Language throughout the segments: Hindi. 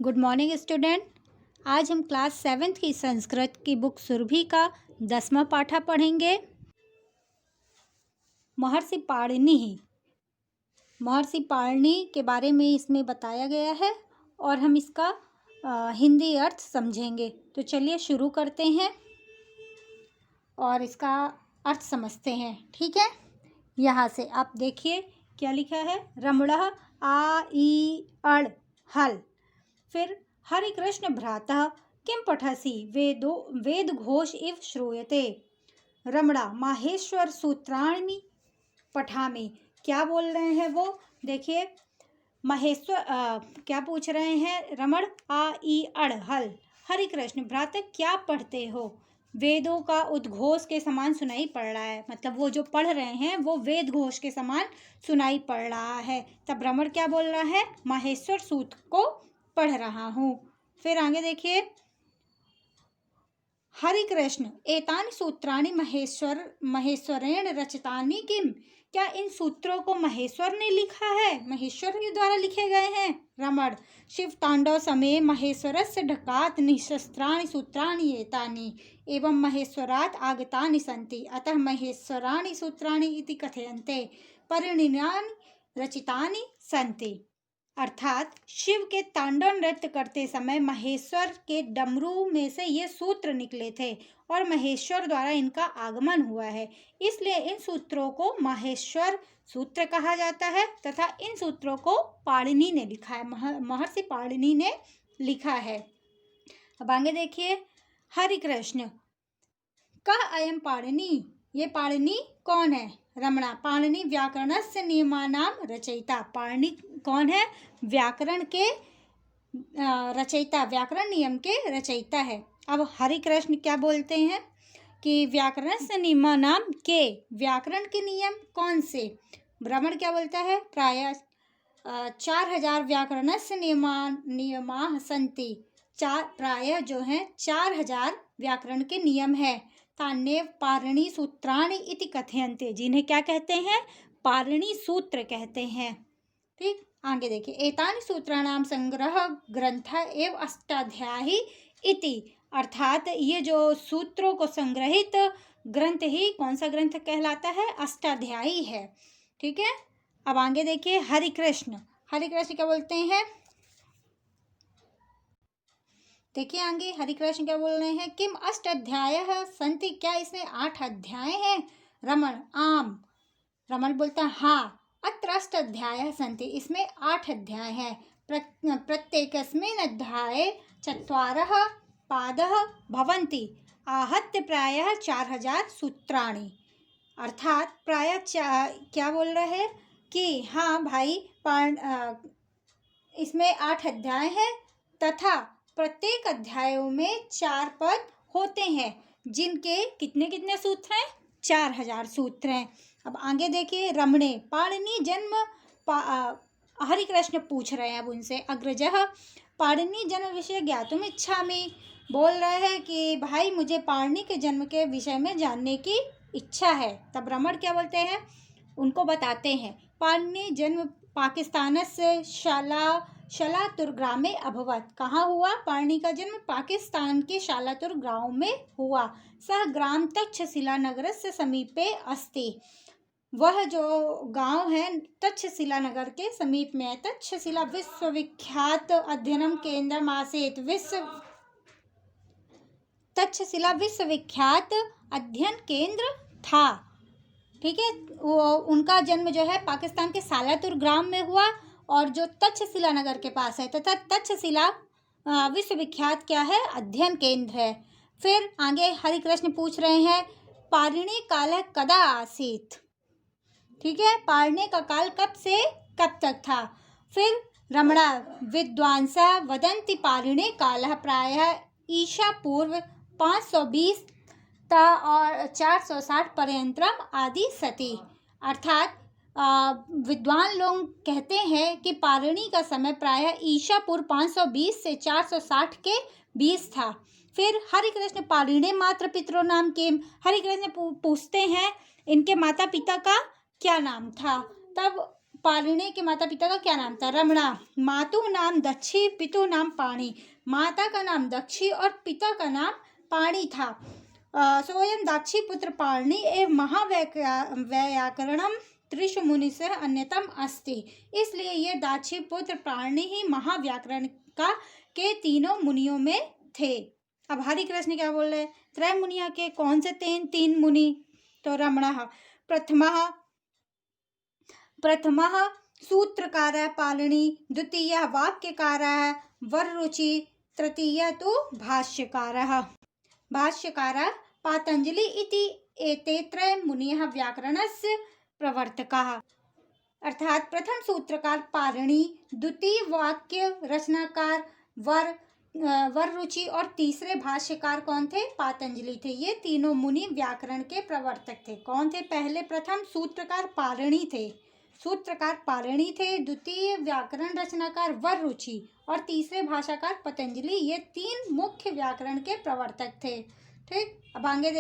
Good morning student. आज हम क्लास 7th की संस्कृत की बुक सुरभि का 10वां पाठा पढ़ेंगे। महर्षि पाणिनि के बारे में इसमें बताया गया है और हम इसका हिंदी अर्थ समझेंगे। तो चलिए शुरू करते हैं और इसका अर्थ समझते हैं। ठीक है, यहाँ से आप देखिए क्या लिखा है। रमणः आ ई अण हल। फिर हरि कृष्ण भ्रातः किं पठसि वेद घोष इव श्रूयते। रमणा माहेश्वर सूत्राणि पठामि। क्या बोल रहे हैं वो, देखिए। महेश्वर क्या पूछ रहे हैं। रमण आ ई अड़ हल। हरि कृष्ण भ्रातः क्या पढ़ते हो। वेदों का उद्घोष के समान सुनाई पड़ रहा है, मतलब वो जो पढ़ रहे हैं वो वेद घोष के समान सुनाई पड़ रहा है। तब रमण क्या बोल रहा है, माहेश्वर सूत्र को पढ़ रहा हूँ। फिर आगे देखिए। हरि कृष्ण एतानि सूत्राणि महेश्वरेण रचितानि किम। क्या इन सूत्रों को महेश्वर ने लिखा है, महेश्वर के द्वारा लिखे गए हैं। रमण शिव तांडव समय महेश्वरस्य ढकात निशस्त्राणि सूत्राणि एतानि एवं महेश्वरात् आगतानि सन्ति अतः महेश्वराणि सूत्राणि इति कथयन्ते परिणीतानि रचितानि सन्ति। अर्थात शिव के तांडव नृत्य करते समय महेश्वर के डमरू में से ये सूत्र निकले थे और महेश्वर द्वारा इनका आगमन हुआ है, इसलिए इन सूत्रों को माहेश्वर सूत्र कहा जाता है तथा इन सूत्रों को पाणिनि ने लिखा है, महर्षि पाणिनि ने लिखा है। अब आगे देखिए। हरि कृष्ण कः अयं पाणिनि, ये पाणिनि कौन है। रमणा पाणिनि व्याकरणस्य नियमानां रचयिता। पाणिनि कौन है, व्याकरण के रचयिता, व्याकरण नियम के रचयिता है। अब हरि कृष्ण क्या बोलते हैं कि व्याकरणस्य नियमानां के, व्याकरण के नियम कौन से। रमण क्या बोलता है, प्रायः 4000 व्याकरणस्य नियमाः सन्ति। प्रायः जो है 4000 व्याकरण के नियम है। तान्येव पाणिनि सूत्राणि इति कथयन्ते, जिन्हें क्या कहते हैं, पाणिनि सूत्र कहते हैं। ठीक, आगे देखिए। एतानि सूत्राणां संग्रह ग्रंथ एव अष्टाध्यायी इति। अर्थात ये जो सूत्रों को संग्रहित ग्रंथ ही कौन सा ग्रंथ कहलाता है, अष्टाध्यायी है। ठीक है, अब आगे देखिए। हरि कृष्ण क्या बोलते हैं, देखिए आगे। हरि कृष्ण क्या बोल रहे हैं, किम अष्ट अध्याय संति, क्या इसमें 8 अध्याय हैं। रमण आम। रमण बोलता है हाँ, अत्र अष्ट अध्याय संति, इसमें 8 अध्याय हैं। प्रत्येकस्मिन् अध्याये 4 पादः भवन्ति आहत्य प्रायः 4000 सूत्राणि। अर्थात प्रायः क्या बोल रहे हैं कि हाँ भाई, इसमें 8 अध्याय हैं तथा प्रत्येक अध्यायों में 4 पद होते हैं, जिनके कितने कितने सूत्र हैं, 4000 सूत्र हैं। अब आगे देखिए। रमणे पाणिनि जन्म हरि कृष्ण पूछ रहे हैं अब उनसे। अग्रजः पाणिनि जन्म विषय ज्ञातुम इच्छामि। बोल रहे हैं कि भाई मुझे पाणिनि के जन्म के विषय में जानने की इच्छा है। तब रमण क्या बोलते हैं, उनको बताते हैं। पाणिनि जन्म पाकिस्तान से शालातुर ग्रामे अभवत। कहाँ हुआ पाणिनि का जन्म, पाकिस्तान के शालातुर गांव में हुआ। सह ग्राम तक्षशिला नगर से समीपे अस्ति। वह जो गांव है तक्षशिला नगर के समीप में है। तक्षशिला विश्वविख्यात अध्ययनम केंद्र आसीत्। तक्षशिला विश्वविख्यात अध्ययन केंद्र था। ठीक है, उनका जन्म जो है पाकिस्तान के शालातुर ग्राम में हुआ और जो तक्षशिला नगर के पास है, तथा तक्षशिला विश्वविख्यात क्या है, अध्ययन केंद्र है। फिर आगे हरि कृष्ण पूछ रहे हैं, पाणिनि काल कदा आसीत्। ठीक है, पाणिनि का काल कब से कब तक था। फिर रमणा विद्वांसः वदन्ति पाणिनि कालः प्रायः ईशा पूर्व 520 और 460 पर्यंतरम आदि सती। अर्थात विद्वान लोग कहते हैं कि पाणिनि का समय प्रायः ईशा पूर्व 520 से 460 के बीच था। फिर हरि कृष्ण पाणिनि मात्र पितरो नाम किम। हरि कृष्ण पूछते हैं इनके माता पिता का क्या नाम था। तब पाणिनि के माता पिता का क्या नाम था? रमणा। मातु नाम दक्षी, पितु नाम पाणि। माता का नाम दक्षी और पिता का नाम पाणि था। सोयम दाक्षी पुत्र पाणि एव महाव्याकरणम त्रिषु मुनिषु अन्यतम अस्ति। इसलिए ये दाक्षी पुत्र पाणि ही महाव्याकरण का के तीनों मुनियों में थे। अब हरिकृष्ण क्या बोल रहे? त्रय मुनिया के कौन से तीन मुनि? तो रमणः प्रथमः सूत्रकारः पाणिनि, द्वितीयः वाक्यकारः वररुचि, तृतीयः तु भाष्यकारः पातंजलि इति एते त्रय मुनियः व्याकरणस्य प्रवर्तकाः। अर्थात प्रथम सूत्रकार पाणिनि, द्वितीय वाक्य रचनाकार वररुचि और तीसरे भाष्यकार कौन थे? पातंजलि थे। ये तीनों मुनि व्याकरण के प्रवर्तक थे। कौन थे? पहले प्रथम सूत्रकार पाणिनि थे, द्वितीय व्याकरण रचनाकार वररुचि और तीसरे भाषाकार पतंजलि। ये तीन मुख्य व्याकरण के प्रवर्तक थे। ठीक, अब आगे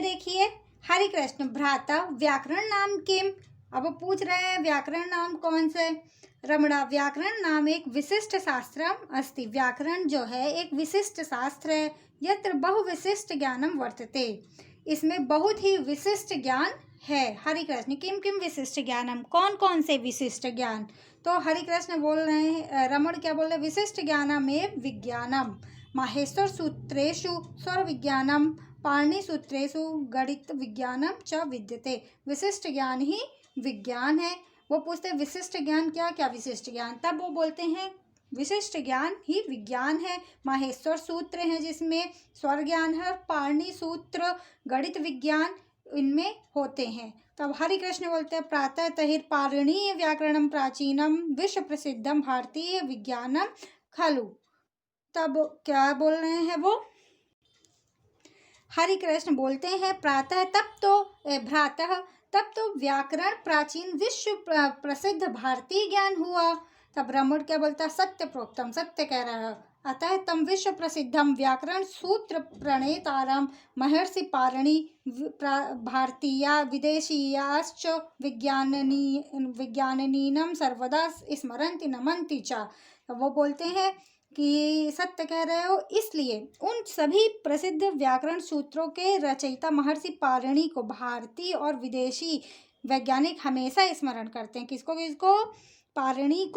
देखिए हरिकृष्ण भ्राता व्याकरण नाम किम। अब पूछ रहे हैं व्याकरण नाम कौन से? रमणा व्याकरण नाम एक विशिष्ट शास्त्रम अस्ति। व्याकरण जो है एक विशिष्ट शास्त्र है। यत्र बहुविशिष्ट ज्ञानम वर्तते, इसमें बहुत ही विशिष्ट ज्ञान है। हरिकृष्ण किम विशिष्ट ज्ञानम, कौन कौन से विशिष्ट ज्ञान? तो हरिकृष्ण बोल रहे हैं, रमण क्या बोल रहे हैं? विशिष्ट ज्ञानमेव विज्ञानम, माहेश्वर सूत्रेषु स्वर विज्ञानम, पाणिनि सूत्रेषु गणित विज्ञानम च विद्यते। विशिष्ट ज्ञान ही विज्ञान है। वो पूछते हैं विशिष्ट ज्ञान क्या विशिष्ट ज्ञान, तब वो बोलते हैं विशिष्ट ज्ञान ही विज्ञान है। माहेश्वर सूत्र हैं जिसमें स्वर ज्ञान है, पाणिनि सूत्र गणित विज्ञान इनमें होते हैं। तब हरिकृष्ण बोलते हैं प्रातः तहिर पाणिनीय व्याकरणम प्राचीनम विश्व प्रसिद्धम भारतीय विज्ञानम खलु। तब क्या बोल रहे हैं वो? हरिकृष्ण बोलते हैं प्रातः भ्रातः तब तो व्याकरण प्राचीन विश्व प्रसिद्ध भारतीय ज्ञान हुआ। तब रमण क्या बोलता है? सत्य प्रोक्तम, सत्य कह रहा है। अतः तम विश्व प्रसिद्धम व्याकरण सूत्र प्रणेतारम महर्षि पाणिनि भारतीया विदेशीयाश्च विज्ञानिनम सर्वदा स्मरन्ति नमन्ति च। वो बोलते हैं कि सत्य कह रहे हो, इसलिए उन सभी प्रसिद्ध व्याकरण सूत्रों के रचयिता महर्षि पाणिनि को भारतीय और विदेशी वैज्ञानिक हमेशा स्मरण करते हैं। किसको? पाणिनि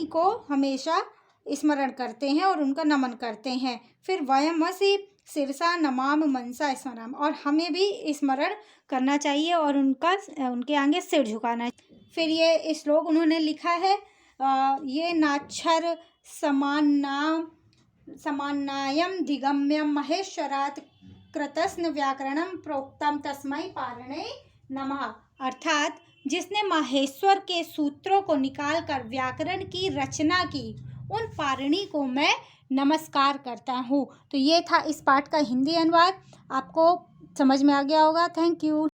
को हमेशा स्मरण करते हैं और उनका नमन करते हैं। फिर वयमसि शिरसा नमाम मनसा स्मराम, और हमें भी स्मरण करना चाहिए और उनके आगे सिर झुकाना। फिर ये श्लोक उन्होंने लिखा है, ये नाक्षर समान्नायम दिगम्यम महेश्वरात् कृतस्न व्याकरणम प्रोक्तम तस्मै पाणिने नमः। अर्थात जिसने माहेश्वर के सूत्रों को निकालकर व्याकरण की रचना की, उन पाणिनि को मैं नमस्कार करता हूँ। तो ये था इस पाठ का हिंदी अनुवाद। आपको समझ में आ गया होगा। Thank you.